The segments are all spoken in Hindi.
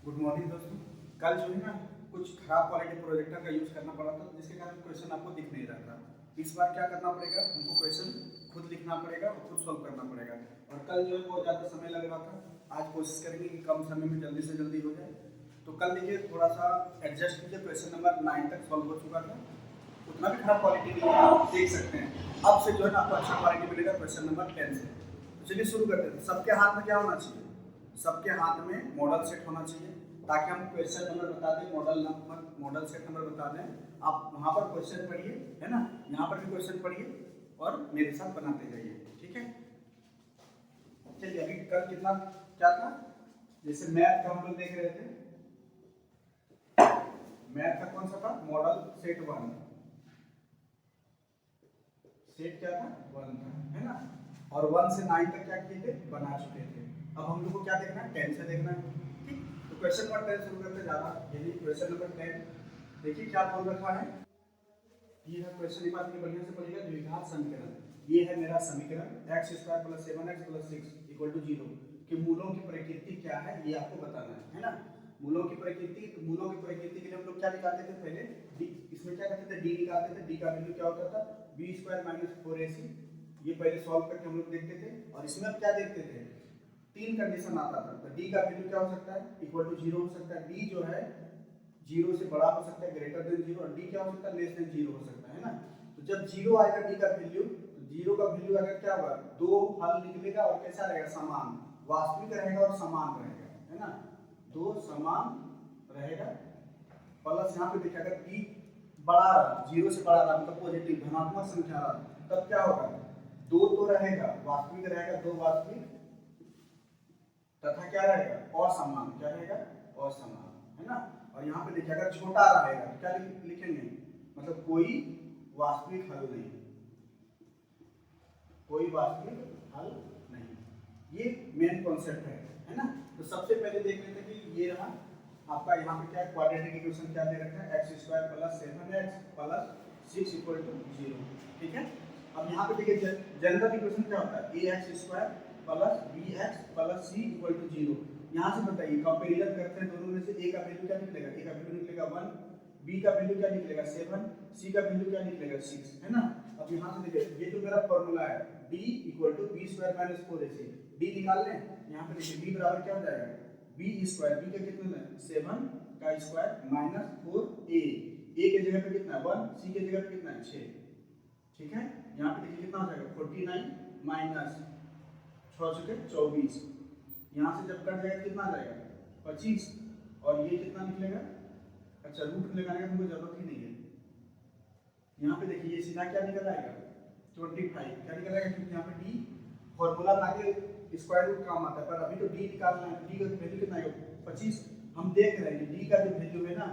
गुड मॉर्निंग दोस्तों। कल जो है ना कुछ खराब क्वालिटी प्रोजेक्टर का यूज़ करना पड़ा था, जिसके कारण क्वेश्चन आपको दिख नहीं रहा था। इस बार क्या करना पड़ेगा, हमको क्वेश्चन खुद लिखना पड़ेगा और खुद सॉल्व करना पड़ेगा। और कल जो है बहुत ज़्यादा समय लग रहा था, आज कोशिश करेंगे कि कम समय में जल्दी से जल्दी हो जाए। तो कल देखिए थोड़ा सा एडजस्ट कीजिए, क्वेश्चन नंबर 9 तक सॉल्व हो चुका था, उतना भी खराब क्वालिटी नहीं है, आप देख सकते हैं। अब से जो है ना आपको अच्छा क्वालिटी मिलेगा क्वेश्चन नंबर 10 से। तो चलिए शुरू करते हैं। सबके हाथ में क्या होना चाहिए, सबके हाथ में मॉडल सेट होना चाहिए, ताकि हम क्वेश्चन नंबर बता दें, मॉडल सेट नंबर बता दें। आप वहाँ पर क्वेश्चन पढ़िए, है ना, यहाँ पर भी क्वेश्चन पढ़िए और मेरे साथ बनाते जाइए, ठीक है। चलिए अभी कल कितना क्या था, जैसे मैथ का हम लोग देख रहे थे, मैथ का कौन सा था, मॉडल सेट 1, सेट क्या था 1 था, है ना। और 1 से 9 तक क्या किए थे, बना चुके थे। अब हम लोग को क्या देखना है, 10 से देखना है, ठीक। तो क्वेश्चन नंबर 10 शुरू करते ज़्यादा, यदि क्वेश्चन नंबर 10 देखिए क्या बोल रखा है। ये है क्वेश्चन, एक बात बढ़िया से पढ़िएगा, द्विघात समीकरण। ये है मेरा समीकरण x² + 7x + 6 = 0 के मूलों की प्रकृति क्या है, ये आपको बताना है ना। मूलों की प्रकृति के लिए हम लोग क्या निकालते थे पहले, d, इसमें क्या करते थे, d निकालते थे। d का वैल्यू क्या होता था, b² - 4ac। ये पहले सॉल्व करके हम लोग देखते थे। और इसमें हम क्या देखते थे, तीन कंडीशन आता था। तो d का वैल्यू क्या हो सकता है, = 0 हो सकता है। d जो है 0 से बड़ा हो सकता है, ग्रेटर देन 0, और d क्या हो सकता है, लेस देन 0 हो सकता है ना। तो जब 0 आएगा d का वैल्यू, तो 0 का वैल्यू अगर क्या होगा, दो हल निकलेगा और कैसा रहेगा, समान, वास्तविक रहेगा और समान रहेगा, है ना। दो समान रहेगा, प्लस यहाँ पे देखिए अगर d बड़ा रहा, 0 से बड़ा रहा, मतलब पॉजिटिव धनात्मक संख्या रहा, तब क्या होगा, दो तो रहेगा, वास्तविक रहेगा, दो वास्तविक, तथा क्या रहेगा, असमान, क्या रहेगा, असमान, है ना। और यहाँ पे देखिए अगर छोटा रहेगा तो क्या लिखेंगे, मतलब कोई वास्तविक हल नहीं, कोई वास्तविक हल नहीं। ये मेन कॉन्सेप्ट है ना। तो सबसे पहले देख लेते हैं कि ये रहा आपका, यहाँ पे क्या है, क्वाड्रेटिक इक्वेशन क्या दे रखा है, x² + 7x + 6 = 0, ठीक है। अब यहाँ पे देखिए जनरल इक्वेशन क्या होता है, ax² + bx + c = 0। यहाँ से बताइए, कंपैरिजन करते हैं दोनों में से, a का वैल्यू क्या निकलेगा, a का वैल्यू निकलेगा 1, b का वैल्यू क्या निकलेगा 7, c का वैल्यू क्या निकलेगा 6, है ना। अब यहाँ से देखिए, ये जो मेरा फॉर्मूला है d = b² - 4ac, d निकाल लें। यहाँ पे देखिए b बराबर क्या हो जाएगा, b² b का कितना है, 7 का स्क्वायर - 4a, a के जगह पे कितना है 1, c के जगह पे कितना है 6, ठीक है। यहाँ पे देखिए कितना हो जाएगा 49 - 6 × 24, यहाँ से जब कट जाएगा कितना आ जाएगा 25, और ये कितना निकलेगा, अच्छा रूट लगाने की हमको जरूरत ही नहीं है। यहाँ पे देखिए ये सीधा क्या निकल आएगा 25, क्या निकल आएगा, क्योंकि यहाँ पे d फॉर्मूला आगे स्क्वायर रूट काम आता है, पर अभी तो d निकालना है। d का वैल्यू कितना है 25, हम देख रहे हैं कि d का जो वैल्यू है ना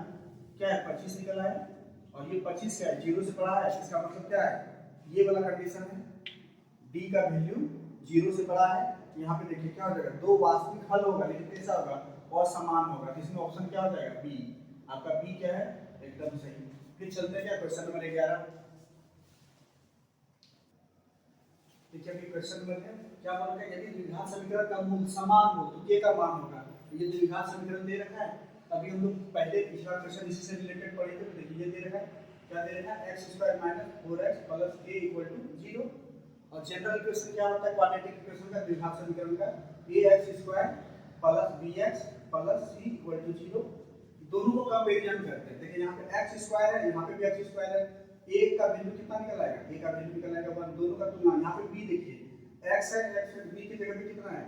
क्या है 25 निकल आया, और ये 25 क्या है 0 से बड़ा है, इसका मतलब क्या है, ये वाला कंडीशन है, d का वैल्यू 0 से बड़ा है। यहाँ पे देखिए क्या हो जाएगा, दो वास्तविक हल होगा, लेकिन कैसा होगा, असमान होगा, जिसमें ऑप्शन क्या हो जाएगा बी, आपका बी क्या है, एकदम सही। फिर चलते हैं क्या क्वेश्चन नंबर 11, ठीक है। क्वेश्चन नंबर है क्या बोल रहा है, यदि द्विघात समीकरण का मूल समान हो तो k का मान होगा। तो ये द्विघात समीकरण दे रखा है, अभी हम लोग पहले पिछला क्वेश्चन इसी से रिलेटेड पढ़े थे। तो देखिए ये दे रखा है, क्या दे रखा है, x² - 4x + a = 0। और जनरल इक्वेशन क्या होता है, क्वाड्रेटिक इक्वेशन का, द्विघात समीकरण का, ax² + bx + c = 0। दोनों को कंपैरिजन करते हैं। देखिए यहाँ पे x² है, यहाँ पे भी x² है, a का वैल्यू कितना निकल आएगा, a का वैल्यू निकल आएगा 1, दोनों का तुलना। यहाँ पे b देखिए x है, x b की जगह पे कितना है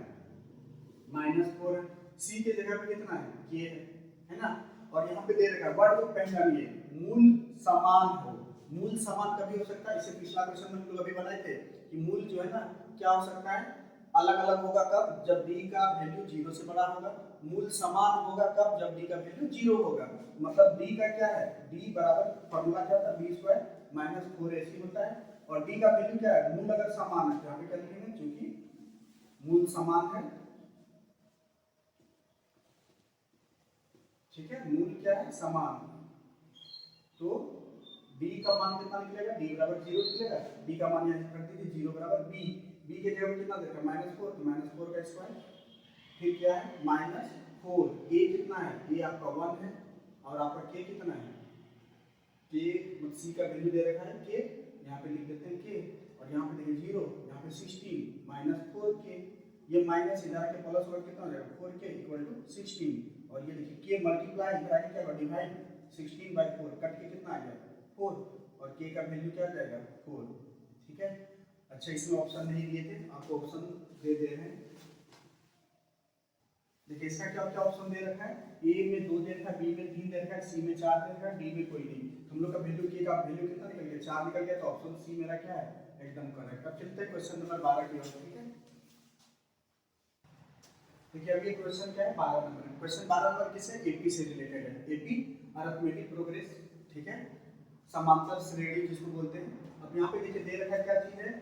-4 है, c की जगह पे कितना है k है ना। और यहाँ पे दे रखा है वर्ड को पहचानिए, मूल समान हो। मूल समान कभी हो सकता है, इसे पिछला क्वेश्चन में हम लोग अभी बनाए थे कि मूल जो है ना क्या हो सकता है, अलग अलग होगा कब, जब d का वैल्यू 0 से बड़ा होगा। मूल समान होगा कब, जब d का वैल्यू 0 होगा। मतलब d का क्या है, d बराबर फॉर्मूला क्या था, b² - 4ac होता है। और d का वैल्यू क्या है, मूल अगर समान है, यहाँ पे क्या लिखेंगे, क्योंकि मूल समान है, ठीक है, मूल क्या है, समान। तो d का मान कितना निकलेगा, d बराबर 0 निकलेगा। d का मान यहाँ रख दीजिए 0 बराबर b, b के जगह पे कितना देखा -4, तो -4 का स्क्वायर फिर क्या है -4, ए कितना है, ए आपका 1 है और आपका के कितना है, के सी का वैल्यू दे रखा है के, यहाँ पे लिख देते हैं के, और यहाँ पे देखिए 0, यहाँ पे 16 -4k, ये माइनस इधर आके प्लस होगा कितना हो जाएगा 4k इक्वल टू 16, और ये देखिए के मल्टीप्लाई इधर आके क्या होगा डिवाइड 16/4, कट के कितना आ गया 4, और के का वैल्यू क्या आ जाएगा 4, ठीक है। अच्छा इसमें ऑप्शन नहीं दिए थे, आपको ऑप्शन दे रहे हैं। देखिए इसका क्या क्या ऑप्शन दे रखा है, ए में 2 दे रखा है, बी में 3 दे रखा है, सी में 4 दे रखा है, डी में कोई नहीं। हम लोग का वैल्यू के का वैल्यू कितना निकल गया 4 निकल गया, तो ऑप्शन सी मेरा क्या है एकदम करेक्ट। अब चलते हैं क्वेश्चन नंबर 12 की ओर, ठीक है। देखिए अब ये क्वेश्चन क्या है 12 नंबर, क्वेश्चन 12 नंबर किससे एपी से रिलेटेड है, एपी अरिथमेटिक प्रोग्रेस, ठीक है, समांतर श्रेणी जिसको बोलते हैं। अब यहाँ पे देखिए दे रखा है क्या चीज है,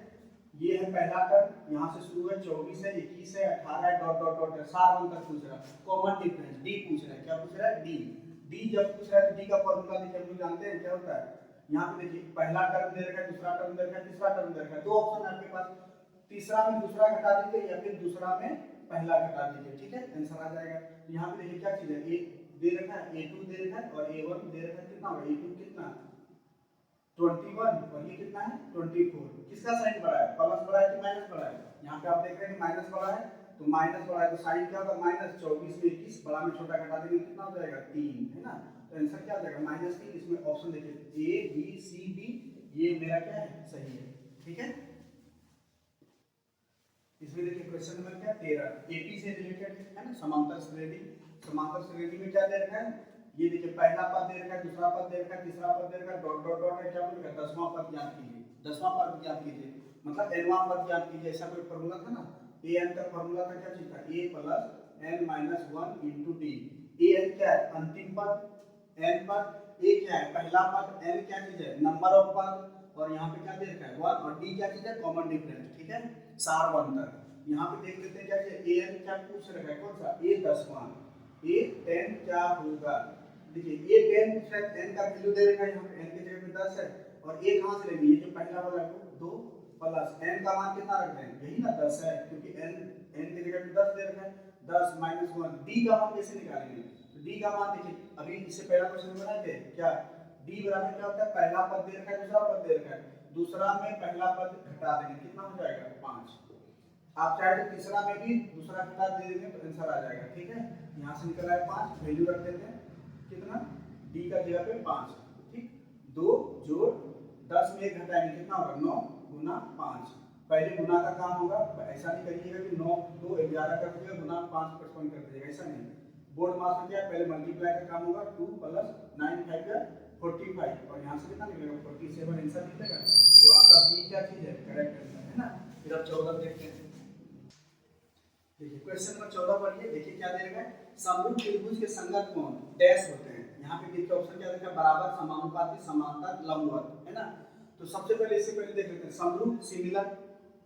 ये है पहला टर्म, यहाँ से शुरू है 24 है 21 है 18 है डॉट डॉट डॉट सार अंतर पूछ रहा है, कॉमन डिफरेंस डी पूछ रहा है, क्या पूछ रहा है डी। डी जब पूछ रहा है तो डी का फॉर्मूला देखिए हम लोग जानते हैं क्या होता है, यहाँ पे देखिए पहला टर्म दे रखा है, दूसरा टर्म दे रखा है, तीसरा टर्म दे रखा है, दो ऑप्शन है आपके पास, तीसरा में दूसरा घटा दीजिए या फिर दूसरा में पहला घटा दीजिए, ठीक है, आंसर आ जाएगा। यहाँ पे देखिए क्या चीज है, ए दे रखा है a2 दे रखा है और a1 दे रखा है, कितना होगा a2 कितना 21 और ये कितना है 24, किसका साइन बड़ा है, प्लस बड़ा है कि माइनस बड़ा है, यहाँ पे आप देख रहे हैं कि माइनस बड़ा है, तो माइनस बड़ा है तो साइन क्या होगा -24 में 21, बड़ा में छोटा घटा देंगे कितना हो जाएगा 3, है ना, तो आंसर क्या आ जाएगा -3। इसमें ऑप्शन देखिए ए बी सी डी, ये मेरा क्या है सही है, ठीक है। इसमें देखिए क्वेश्चन नंबर क्या 13 एपी से रिलेटेड है ना, समांतर श्रेणी। समांतर श्रेणी में क्या दे रखा है, ये देखिए पहला पद दे रखा है, दूसरा पद दे रखा है, तीसरा पद दे रखा है, डॉट डॉट डॉट है, क्या बोल रखा है 10वां पद ज्ञात कीजिए, 10वां पद ज्ञात कीजिए मतलब nवां पद ज्ञात कीजिए, ऐसा कोई फार्मूला था ना, an का फार्मूला था क्या चीज था a + n - 1 * d। an क्या है अंतिम पद, n पद, a क्या है पहला पद, n क्या चीज है नंबर ऑफ पद, और यहाँ पे क्या दे रखा है 1, और d क्या चीज है कॉमन डिफरेंस, ठीक है, सार अंतर। यहाँ पे देख लेते हैं क्या चीज an क्या पूछ रखा है, कौन सा a 10वां, a 10 क्या होगा, देखिए a 10 पूछ रहा है, n का वैल्यू दे रखा है, यहाँ पे n की जगह पे 10 है, और a कहाँ से लेंगे, ये जो पहला वाला है वो 2 प्लस n का मान कितना रख रहे हैं यही ना 10 है, क्योंकि n की जगह पे 10 दे रखा है, 10 - 1, d का मान कैसे निकालेंगे, तो d का मान देखिए अभी इससे पहला क्वेश्चन बनाए थे क्या, d बराबर क्या होता है पहला पद दे रखा है, दूसरा पद दे रखा है, दूसरा में पहला पद घटा देंगे कितना हो जाएगा 5, आप चाहे तो तीसरा में भी दूसरा घटा दे देंगे तो आंसर आ जाएगा, ठीक है। यहाँ से निकल आया 5, वैल्यू रख देते हैं कितना d का जगह पे 5, ठीक, 2 जोड़ 10 में 1 घटाएंगे कितना होगा 9 गुना 5, पहले गुना का काम होगा, ऐसा नहीं करिएगा कि 9 2 11 कर दीजिएगा गुना 5 55 कर दीजिएगा, ऐसा नहीं, बोर्ड मास में क्या है पहले मल्टीप्लाई का काम होगा, 2 + 9 5 या 45, और यहाँ से कितना निकलेगा 47 आंसर निकलेगा, तो आपका बी क्या चीज है करेक्ट आंसर है ना। फिर अब 14 देखते हैं, देखिए क्वेश्चन नंबर 14 पढ़िए, देखिए क्या दे रखा है समरूप त्रिभुज के संगत कोण डैश होते हैं, यहाँ पे देखिए ऑप्शन क्या देखा बराबर समानुपाती समांतर लंबवत, है ना। तो सबसे पहले इससे पहले देख लेते हैं समरूप सिमिलर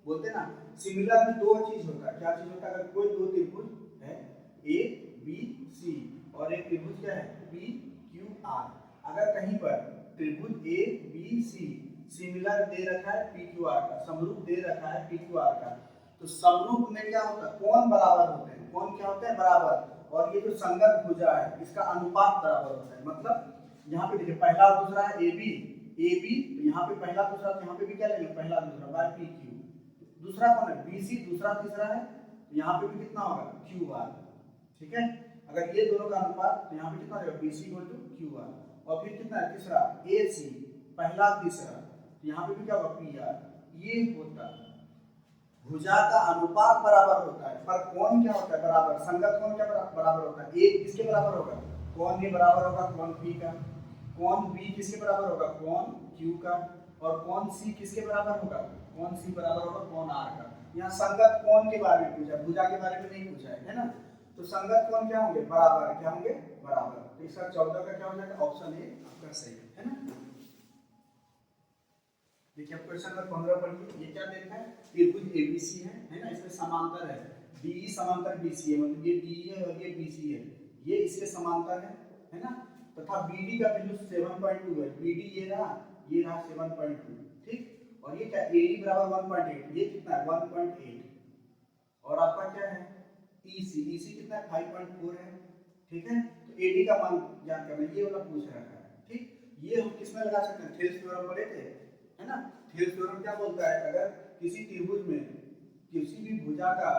बोलते हैं ना, सिमिलर में दो चीज होता है, क्या चीज होता है, अगर कोई दो त्रिभुज है ए बी सी और एक त्रिभुज क्या है पी क्यू आर, अगर कहीं पर त्रिभुज ए बी सी सिमिलर दे रखा है पी क्यू आर का, समरूप दे रखा है पी क्यू आर का, तो समरूप में क्या होता है कोण बराबर होते हैं, कोण क्या होते हैं बराबर, और ये जो संगत भुजा है इसका अनुपात बराबर होता है, मतलब यहाँ पे देखिए पहला और दूसरा है ए बी तो यहाँ पे पहला दूसरा, तो यहाँ पे भी क्या लेंगे पहला दूसरा बाय पी क्यू, दूसरा कौन है बी सी दूसरा तीसरा है, यहाँ पे भी कितना होगा क्यू आर, ठीक है। अगर ये दोनों का अनुपात तो यहाँ पे कितना होगा बी सी क्यू आर, और फिर कितना है तीसरा ए सी पहला तीसरा, यहाँ पे भी क्या होगा पी आर, ये होता है भुजा का अनुपात बराबर होता है, पर कोण क्या होता है बराबर, संगत कोण क्या बराबर होता है, ए किसके बराबर होगा कोण ए बराबर होगा कोण पी का, कोण बी किसके बराबर होगा कोण क्यू का, और कोण सी किसके बराबर होगा कोण सी बराबर होगा कोण आर का। यहाँ संगत कोण के बारे में पूछा, भुजा के बारे में नहीं पूछा है ना, तो संगत कोण क्या होंगे बराबर, क्या होंगे बराबर, तो इसका 14 का क्या हो जाएगा ऑप्शन ए आपका सही है ना। देखिए अब क्वेश्चन नंबर 15 पढ़िए, ये क्या देखा है त्रिभुज एबीसी है ना, इसमें समांतर है डीई समांतर बीसी है, मतलब ये डी है और ये बीसी है, ये इसके समांतर है ना, तथा बीडी का वैल्यू 7.2 है, बीडी ये रहा 7.2, ठीक, और ये क्या एडी बराबर 1.8, ये कितना है 1.8, और आपका क्या है EC कितना है 5.4 है, ठीक है। तो AD का मान ज्ञात करना है, ये वाला पूछ रखा है, ठीक। ये हम किसमें लगा सकते हैं, थेल्स थ्योरम पढ़े थे, है ना। थेल्स थ्योरम क्या बोलता है, अगर किसी त्रिभुज में किसी भी भुजा का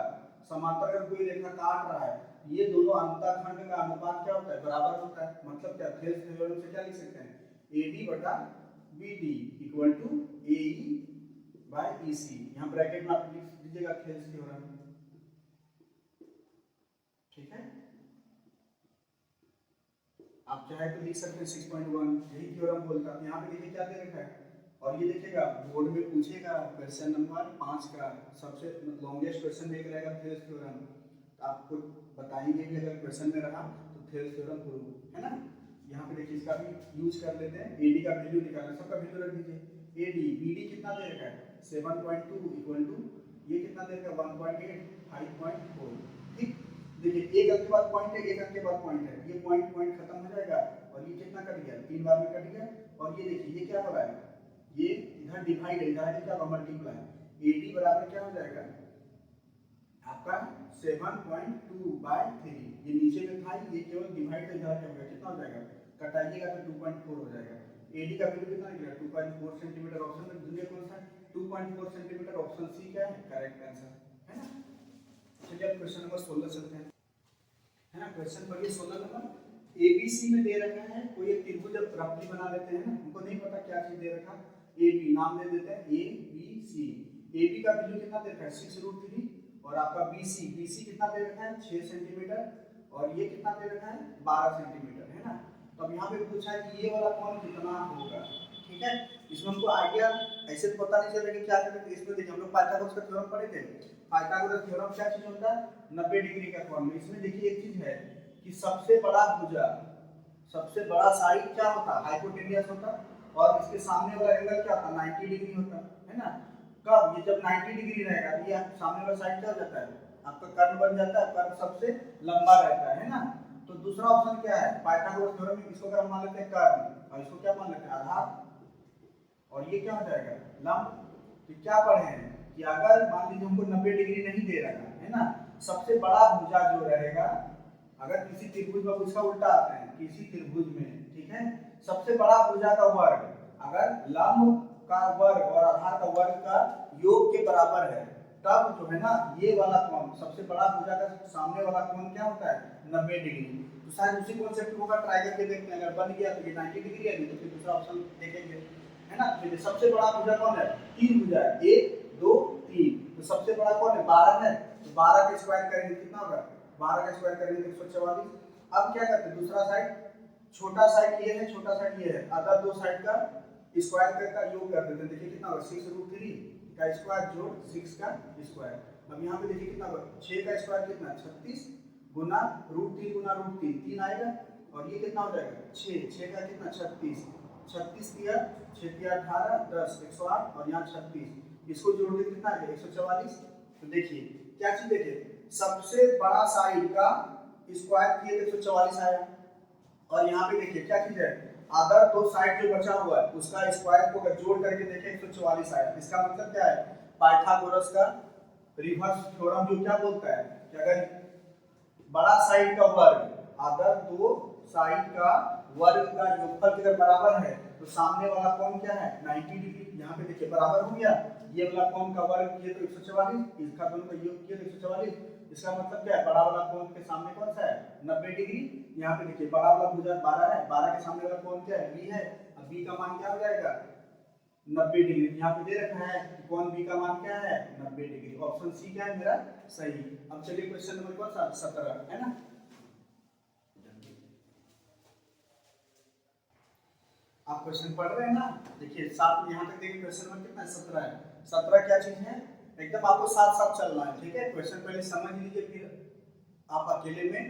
समांतर अगर कोई रेखा काट रहा है, ये दोनों अंतःखंड का अनुपात क्या होता है, बराबर होता है। मतलब क्या, थेल्स थ्योरम से क्या लिख सकते हैं, AD बटा BD equal to AE by EC। यहाँ ब्रैकेट में आप लिख दीजिएगा थेल्स थ्योरम, ठीक है। आप चाहे तो लिख सकते हैं 6.1, यही थ्योरम बोलता है। यहाँ पे देखिए क्या दे रखा है, और ये देखिएगा बोर्ड में पूछेगा क्वेश्चन नंबर 5 का सबसे लॉन्गेस्ट क्वेश्चन एक रहेगा थेल्स थ्योरम। तो आपको बताएंगे कि अगर क्वेश्चन में रहा तो थेल्स थ्योरम प्रूव, है ना। यहाँ पे देखिए इसका भी यूज कर लेते हैं, AD का वैल्यू निकालना, सबका वैल्यू रख दीजिए। AD BD कितना दे रखा है 7.2 इक्वल टू ये कितना दे रखा है 1.8 5.4, ठीक। देखिए एक अंक के बाद पॉइंट है, एक अंक के बाद पॉइंट है, ये पॉइंट पॉइंट खत्म हो जाएगा और ये कितना कट गया 3 बार में कट गया। और ये देखिए ये क्या हो रहा है, ये इधर डिवाइड है, इधर क्या होगा मल्टीप्लाई। AD बराबर क्या हो जाएगा आपका 7.2 बाय 3, ये नीचे में था, ये केवल डिवाइड इधर क्या होगा, कितना हो जाएगा, कटाइएगा तो 2.4 हो जाएगा। AD का वैल्यू कितना निकला 2.4 सेंटीमीटर, ऑप्शन में दुनिया कौन सा 2.4 सेंटीमीटर, ऑप्शन सी क्या है करेक्ट आंसर, है ना। चलिए अब क्वेश्चन नंबर 16 चलते हैं, है ना। क्वेश्चन पढ़िए 16 नंबर। ABC में दे रखा है, कोई एक त्रिभुज रफली बना लेते हैं ना, हमको नहीं पता क्या चीज दे रखा, AB नाम दे देते हैं ABC। AB का वैल्यू कितना दे रखा है 6√3, और आपका BC कितना दे रखा है 6 सेंटीमीटर, और ये कितना दे रखा है 12 सेंटीमीटर, है ना। तो अब यहाँ पे पूछा है कि ये वाला कोण कितना होगा, ठीक है। इसमें हमको आइडिया ऐसे तो पता नहीं चलेगा कि क्या करें, तो इसमें देखिए हम लोग पाइथागोरस का थ्योरम पढ़े थे। पाइथागोरस थ्योरम क्या चीज होता है 90 डिग्री का कोण। इसमें देखिए एक चीज है कि सबसे बड़ा भुजा, सबसे बड़ा साइड क्या होता है हाइपोटेनियस होता, और इसके सामने वाला एंगल क्या होता 90 डिग्री होता है ना। कब, ये जब 90 डिग्री रहेगा तो ये सामने वाला साइड क्या हो जाता है आपका कर्ण बन जाता है, कर्ण सबसे लंबा रहता है ना। तो दूसरा ऑप्शन क्या है पाइथागोरस थ्योरम में, इसको अगर हम मान लेते हैं कर्ण और इसको क्या मान लेते हैं आधार, और ये क्या हो जाएगा लंब। तो क्या पढ़े हैं कि अगर मान लीजिए हमको 90 डिग्री नहीं दे रखा है ना, सबसे बड़ा भुजा जो रहेगा, अगर किसी त्रिभुज में उसका उल्टा आता है, किसी त्रिभुज में, ठीक है, सबसे बड़ा भुजा का वर्ग अगर लंब का वर्ग और आधार का वर्ग का योग के बराबर है, तब जो है ना ये वाला कोण, सबसे बड़ा भुजा का सामने वाला कोण क्या होता है 90 डिग्री। तो शायद उसी कॉन्सेप्ट को ट्राई करके देखते हैं, अगर बन गया तो ये 90 डिग्री है, नहीं तो फिर दूसरा ऑप्शन देखेंगे, है ना। तो सबसे बड़ा भुजा कौन है, 3 भुजा है, 1 2 3, तो सबसे बड़ा कौन है 12 है, तो 12 का स्क्वायर करेंगे कितना होगा 12 का स्क्वायर करेंगे तो 144। अब क्या करते हैं दूसरा साइड, छोटा साइड ये है, छोटा साइड ये है, अदर दो साइड का स्क्वायर का योग कर देते हैं। देखिए कितना होगा 6√3 का स्क्वायर जोड़ 6 का स्क्वायर। अब यहाँ पे देखिए कितना होगा 6 का स्क्वायर कितना 36 गुना √3 गुना √3 3 आएगा, और ये कितना हो जाएगा 6 का कितना 36, 36 दिया 6 दिया 18 10 108, और यहाँ 36, इसको जोड़ के कितना आएगा 144। तो देखिए क्या चीज, देखिए सबसे बड़ा साइड का स्क्वायर किए तो 144 आया, और यहाँ पे देखिए क्या चीज है अदर दो साइड जो बचा हुआ है उसका स्क्वायर को जोड़ करके देखें 144 आया। इसका मतलब क्या है पाइथागोरस का रिवर्स थ्योरम जो क्या बोलता है कि अगर बड़ा साइड का वर्ग अदर दो साइड का वर्ग का योगफल अगर बराबर है तो सामने वाला कोण क्या है 90 डिग्री। यहाँ पे देखिए बराबर हो गया, ये वाला कोण का वर्ग किए तो 144, इसका दोनों का योग किए तो 144। इसका मतलब क्या है बड़ा वाला कोण के सामने कौन सा है 90 डिग्री। यहाँ पे देखिए बड़ा वाला भुजा 12 है, 12 के सामने वाला कोण क्या है b है, अब b का मान क्या हो जाएगा 90 डिग्री। यहाँ पे दे रखा है कि कोण b का मान क्या है 90 डिग्री। ऑप्शन सी क्या है मेरा सही। अब चलिए क्वेश्चन नंबर कौन सा 17 है ना। आप क्वेश्चन पढ़ रहे हैं ना, देखिए साथ में यहाँ तक देखिए क्वेश्चन नंबर कितना है 17 है। 17 क्या चीज है एकदम आपको साथ साथ चलना है, ठीक है। क्वेश्चन पहले समझ लीजिए फिर आप अकेले में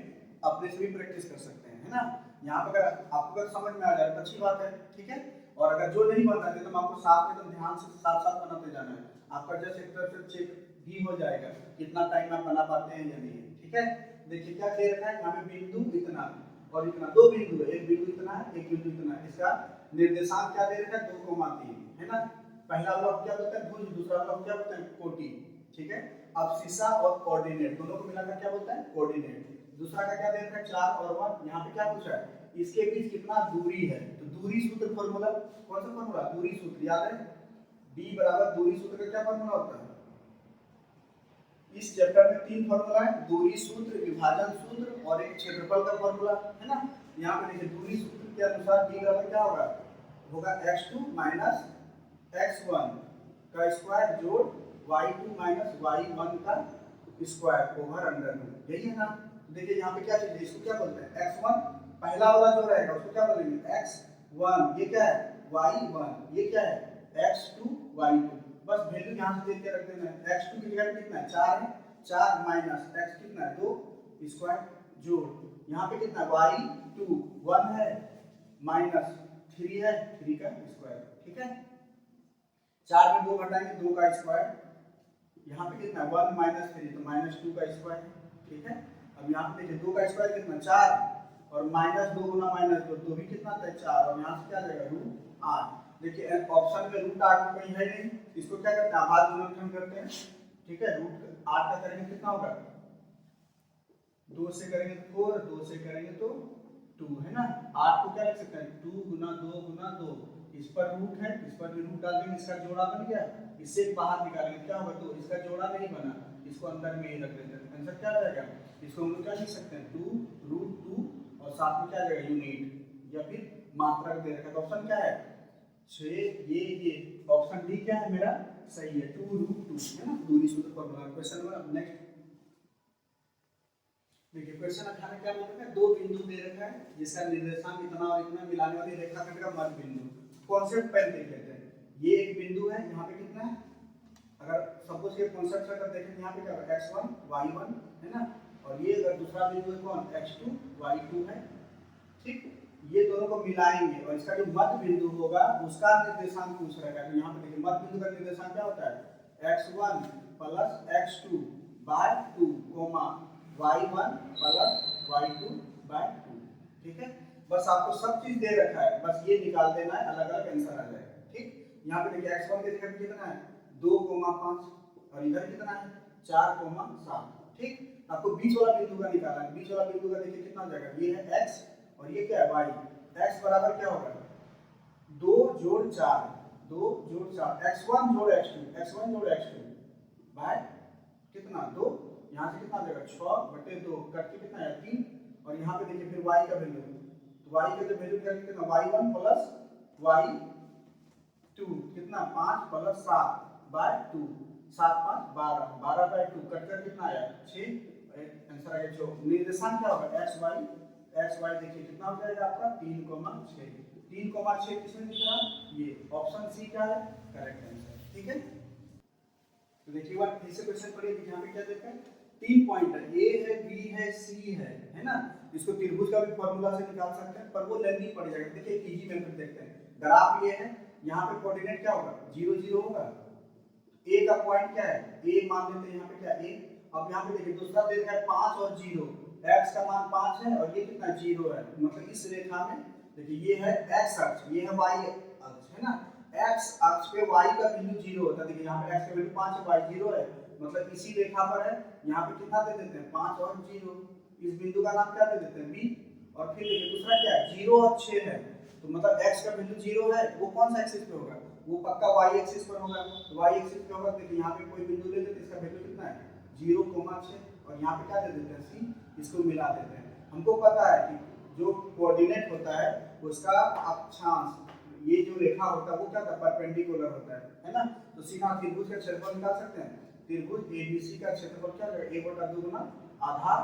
अपने से भी प्रैक्टिस कर सकते हैं, है ना। यहाँ पर अगर आपको अगर समझ में आ जाए तो अच्छी बात है, ठीक है। और अगर जो नहीं बन रहा है तो आपको साथ में एकदम ध्यान से साथ साथ बनाते जाना है, आपका जस्ट एक तरफ से चेक भी हो जाएगा कितना टाइम आप बना पाते हैं या नहीं, ठीक है। देखिए क्या दे रखा है यहाँ पे बिंदु इतना और इतना, दो बिंदु है, एक बिंदु इतना है एक बिंदु इतना है। इसका निर्देशांक क्या दे रखा है 2,3, है ना। पहला वाला क्या बोलते हैं भुज, दूसरा वाला क्या बोलते हैं कोटि, ठीक है। अब्सिस्सा और कोऑर्डिनेट दोनों को मिलाकर क्या बोलते हैं कोऑर्डिनेट। दूसरा का क्या दे रखा है 4 और 1। यहाँ पे क्या पूछा है इसके बीच कितना दूरी है, तो दूरी सूत्र फॉर्मूला कौन सा फॉर्मूला दूरी सूत्र याद है, d बराबर दूरी सूत्र का क्या फॉर्मूला होता है। इस चैप्टर में 3 फॉर्मूला है, दूरी सूत्र, विभाजन सूत्र और एक क्षेत्रफल का फॉर्मूला है ना। यहाँ पे देखिए दूरी सूत्र के अनुसार d बराबर क्या होगा x2 माइनस x1 का स्क्वायर जोड़ y2 माइनस y1 का स्क्वायर ओवर अंडर रूट, यही है ना। देखिए यहाँ पे क्या चीज है, इसको क्या बोलते हैं x1 पहला वाला जो रहेगा उसको क्या बोलेंगे x1, ये क्या है y1, ये क्या है x2 y2। बस वैल्यू यहाँ से देख के रख देना है। x2 की जगह कितना है 4 है, 4 माइनस x कितना है 2 स्क्वायर जोड़ यहाँ पे कितना y2 1 है माइनस 3 है 3 का स्क्वायर, ठीक है। 4 में 2 घटाएंगे 2 का स्क्वायर, यहाँ पे कितना 1 माइनस 3 तो माइनस 2 का स्क्वायर, ठीक है। अब यहाँ पे देखिए 2 का स्क्वायर कितना 4 और माइनस 2 गुना माइनस 2 तो भी कितना था 4 और यहाँ से क्या जाएगा रूट 8। देखिए ऑप्शन में रूट 8 में कहीं है नहीं, इसको क्या करते हैं आभाज्य गुणनखंड करते हैं, ठीक है। रूट 8 का करेंगे कितना होगा 2 से करेंगे 4, 2 से करेंगे तो 2 है ना। 8 को क्या लिख सकते हैं 2 गुना 2 गुना 2, इस पर रूट है इस पर भी रूट डाल देंगे, इसका जोड़ा बन गया, इससे बाहर निकालेंगे क्या होगा 2, इसका जोड़ा नहीं बना, इसको अंदर में ही रख देते हैं, आंसर क्या आ जाएगा। इसको हम लोग क्या लिख सकते हैं 2 रूट 2 और साथ में क्या आ जाएगा यूनिट या फिर मात्रक दे रखा है, तो ऑप्शन क्या है 6, ये ऑप्शन डी क्या है मेरा सही है 2 रूट 2 है ना, दूरी सूत्र फॉर्मूला। क्वेश्चन नंबर नेक्स्ट देखिए क्वेश्चन 18 क्या बोल रखा है, दो बिंदु दे रखा है जिसका निर्देशांक इतना और इतना मिलाने वाली रेखाखंड का मध्य बिंदु, कॉन्सेप्ट पहले देख लेते हैं। ये एक बिंदु है, यहाँ पे कितना है, अगर सपोज ये कॉन्सेप्ट से अगर देखें यहाँ पे क्या है x1 y1 है ना, और ये अगर दूसरा बिंदु है कौन x2 y2 है, ठीक। ये दोनों को मिलाएंगे और इसका जो मध्य बिंदु होगा उसका निर्देशांक पूछ रहा है। तो यहाँ पे देखिए मध्य बिंदु का निर्देशांक क्या होता है x1 plus x2 by 2 comma y1 plus y2 by 2, ठीक है। बस आपको सब चीज दे रखा है, बस ये निकाल देना है, अलग अलग आंसर आ जाएगा, ठीक। यहाँ पे देखिए x1 के जगह कितना है 2,5 और इधर कितना है 4,7, ठीक। आपको बीच वाला बिंदु का निकालना है, बीच वाला बिंदु का देखिए कितना हो जाएगा, ये है x और ये क्या है y, x बराबर क्या होगा 2 जोड़ 4, 2 जोड़ 4 x1 जोड़ x2, x1 जोड़ x2 बाय कितना 2, यहाँ से कितना आ जाएगा 6/2 कट के कितना है 3, और यहाँ पे देखिए फिर y का वैल्यू, तो y का जो वैल्यू क्या कितना y1 प्लस y2 कितना 5 प्लस 7 बाय 2, 7 5 12, 12 बाय 2 कट कर कितना आया 6, आंसर आ गया 6। निर्देशांक क्या होगा xy देखिए कितना हो जाएगा आपका 3,6, 3,6 किसमें दिख रहा है ये ऑप्शन सी क्या है करेक्ट आंसर, ठीक है। तो देखिए बार फिर से क्वेश्चन पढ़िए, यहाँ पे क्या देखा है 3 पॉइंट है, ए है बी है सी है ना। इसको त्रिभुज का भी फॉर्मूला से निकाल सकते हैं पर वो लेंथी पड़ जाएगा। देखिए इजी मेथड देखते हैं, ग्राफ ये है, यहाँ पे कोऑर्डिनेट क्या होगा 0 0 होगा, ए का पॉइंट क्या है ए मान लेते हैं, यहाँ पे क्या ए। अब यहाँ पे देखिए दूसरा दे रखा है 5 और 0, x का मान 5 है और ये कितना 0 है, मतलब इस रेखा में देखिए ये है x अक्ष, ये है y अक्ष है ना। x अक्ष पे y का वैल्यू 0 होता है, देखिए यहाँ पे x का वैल्यू 5 है y 0 है, मतलब इसी रेखा पर है। यहाँ पे कितना दे देते हैं 5 और 0, इस बिंदु का नाम क्या दे देते हैं b, और फिर देखिए दूसरा क्या है 0 और 6 है, तो मतलब x का वैल्यू 0 है, वो कौन सा एक्सिस पे होगा वो पक्का y एक्सिस पर होगा, तो y एक्सिस पे होगा। देखिए यहाँ पे कोई बिंदु ले लेते हैं, इसका वैल्यू कितना है 0,6 और यहाँ पे क्या दे देते हैं c, इसको मिला देते हैं। हमको पता है कि जो कोऑर्डिनेट होता है उसका अक्षांश, ये जो रेखा होता है वो क्या होता है परपेंडिकुलर होता है ना। तो सीधा त्रिभुज का क्षेत्रफल निकाल सकते हैं, त्रिभुज एबीसी का क्षेत्रफल क्या होगा 1/2 गुना आधार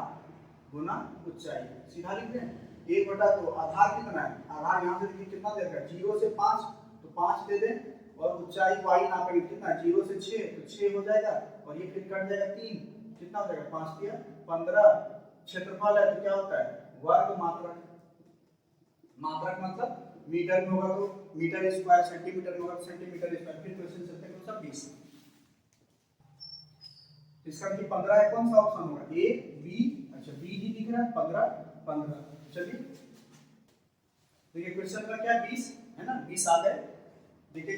गुना ऊंचाई, सीधा लिख दें 1/2। आधार कितना है, आधार यहाँ से देखिए कितना देगा 0 से 5 तो 5 दे दें, और ऊंचाई y नापेंगे कितना 0 से 6 तो 6 हो जाएगा, और ये फिर कट जाएगा 3, कितना हो जाएगा 5 या 15। क्षेत्रफल है तो क्या होता है वर्ग मात्रक, मात्रक मतलब मीटर में होगा तो मीटर स्क्वायर, सेंटीमीटर में होगा तो सेंटीमीटर स्क्वायर। फिर क्वेश्चन चलते हैं सब 20, इसका भी 15 है, कौन सा ऑप्शन होगा ए बी, अच्छा बी ही दिख रहा है 15 15। चलिए देखिए क्वेश्चन का क्या 20 है ना, 20 आ गए। देखिए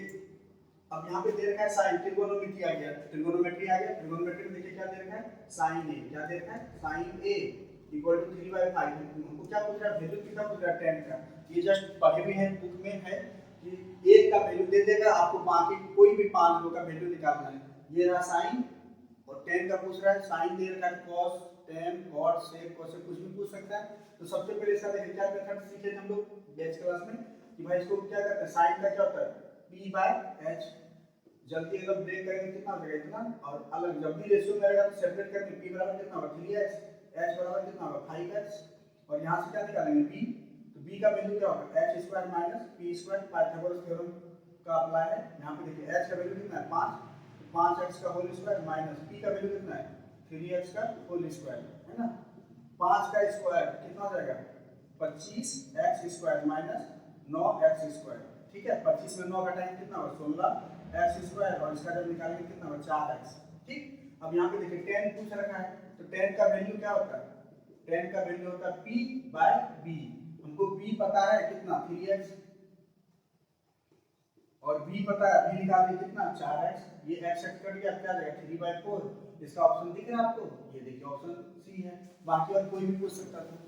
अब यहाँ पे दे रखा है साइन, ट्रिगोनोमेट्री आ गया, ट्रिगोनोमेट्री आ गया। ट्रिगोनोमेट्री में देखिए क्या दे रखा है, साइन ए, क्या दे रखा है, साइन ए इक्वल टू 3/5। हमको क्या पूछ रहा है, वैल्यू कितना पूछ रहा है, tan का। ये जस्ट पढ़े हुए हैं, बुक में है कि एक का वैल्यू दे देगा, आपको बाकी कोई भी 5 रो का वैल्यू निकालना है। ये रहा साइन, और tan का पूछ रहा है, साइन दे रखा है, cos, tan, cot, sec, cosec कुछ भी पूछ सकता है। तो सबसे पहले इसका देखिए क्या मेथड सीखे थे हम लोग बेस क्लास में कि भाई इसको क्या करते हैं, साइन का क्या होता है, p/h। जल्दी एकदम ब्रेक करेंगे कितना हो जाएगा, इतना, और अलग जब भी रेशियो में रहेगा तो सेपरेट करके p बराबर कितना होगा, 3x, h बराबर कितना होगा, 5x, और यहाँ से क्या निकालेंगे b, तो b का वैल्यू क्या होगा, h square minus p square, Pythagoras theorem का अप्लाई है। यहाँ पे देखिए h का वैल्यू कितना है, 5, 5x का होल स्क्वायर माइनस p का वैल्यू कितना है, 3x का होल स्क्वायर, है ना। 5 का स्क्वायर कितना हो जाएगा, 25x square minus 9x square, ठीक है। 25 में 9 का टाइम कितना होगा, 16x स्क्वायर, और इसका जब निकालेंगे कितना होगा, 4x, ठीक। अब यहाँ पे देखिए tan पूछ रखा है, तो tan का वैल्यू क्या होता है, tan का वैल्यू होता है p/b। हमको b पता है कितना, 3x, और b पता है, b निकाल दिए कितना, 4x, ये x कट गया, क्या आ जाएगा, 3/4। इसका ऑप्शन दिख रहा है आपको, ये देखिए ऑप्शन सी है, बाकी और कोई भी पूछ सकता था।